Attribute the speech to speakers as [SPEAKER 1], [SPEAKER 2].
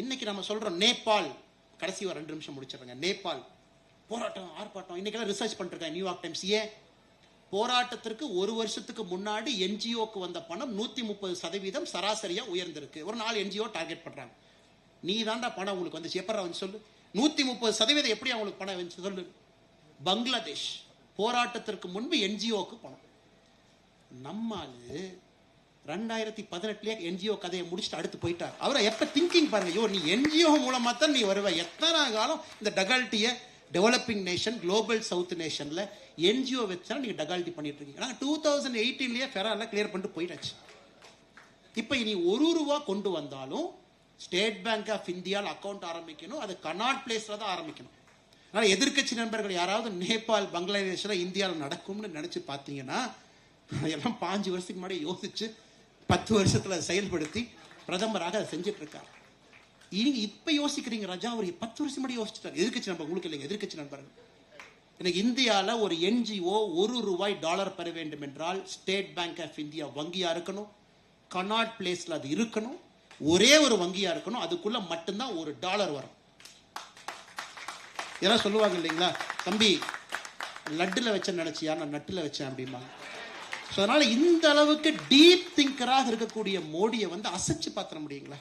[SPEAKER 1] இன்னைக்கு நம்ம சொல்றோம் நேபாள், கடைசி ஒரு 2 நிமிஷம் முடிச்சிடுறேங்க. நேபாள் போராட்டம், ஆர்ப்பாட்டம், இன்னைக்கெல்லாம் ரிசர்ச் பண்ணிருக்கேன் நியூயார்க் டைம்ஸ். ஏன் போராட்டத்திற்கு 1 வருஷத்துக்கு முன்னாடி என்ஜிஓக்கு வந்த பணம் 130% சராசரியா உயர்ந்திருக்கு. ஒரு 4 என்ஜிஓ டார்கெட் பண்றாங்க. நீ தாண்டா பணம் உங்களுக்கு வந்துச்சு, எப்பறம் வந்து சொல்லு. 130% எப்படி அவங்களுக்கு பணம் வந்து சொல்லு. பங்களாதேஷ் போராட்டத்திற்கு முன்பு என்ஜிஓக்கு பணம். நம்மாலு 2018 என்ஜிஓ கதையை முடிச்சுட்டு அடுத்து போயிட்டார். அவரை எப்ப திங்கிங் பாருங்க, ஐயோ நீ என்ஜிஓ மூலமா தான் நீ வருவ. எத்தனை காலம் இந்த டகால்ட்டிய டெவலப்பிங் நேஷன், குளோபல் சவுத் நேஷன்ல என்ஜிஓ வச்சா நீங்க டகால்ட்டி பண்ணிட்டு இருக்கீங்க. 2018 ஃபெரால கிளியர் பண்ணிட்டு போயிட்டாச்சு. இப்ப இனி 1 ரூபா கொண்டு வந்தாலும் ஸ்டேட் பேங்க் ஆஃப் இந்தியாவில் அக்கௌண்ட் ஆரம்பிக்கணும். அது கனாட் பிளேஸ்ல தான் ஆரம்பிக்கணும். அதனால எதிர்கட்சி நண்பர்கள் யாராவது நேபாள், பங்களாதேஷ்ல இந்தியாவில் நடக்கும்னு நினைச்சு பார்த்தீங்கன்னா எல்லாம் 5 வருஷத்துக்கு முன்னாடி யோசிச்சு 10 வருஷத்துல செயல்படுத்தி பிரதமராக அதை செஞ்சுட்டு இருக்காரு. இப்ப யோசிக்கிறீங்க ராஜா, அவர் 10 வருஷம் முன்னாடி யோசிச்சுட்டார். எதிர்கட்சி நண்பர் உங்களுக்கு இல்லைங்க, எதிர்கட்சி நண்பர்கள். எனக்கு இந்தியாவில் ஒரு என்ஜிஓ $1 பெற வேண்டும் என்றால் ஸ்டேட் பேங்க் ஆஃப் இந்தியா வங்கியா இருக்கணும், கனாட் பிளேஸ்ல அது இருக்கணும், ஒரே ஒரு வங்கியா இருக்கணும். அதுக்குள்ள மட்டும்தான் $1 வரும். இதெல்லாம் சொல்லுவாங்க இல்லைங்களா, தம்பி லட்டுல வச்சேன்னு நினைச்சியா, நான் நட்டுல வச்சேன் அப்படிமா. அதனால இந்த அளவுக்கு டீப் திங்கராக இருக்கக்கூடிய மோடியை வந்து அசைச்சு பார்த்துட முடியுங்களா?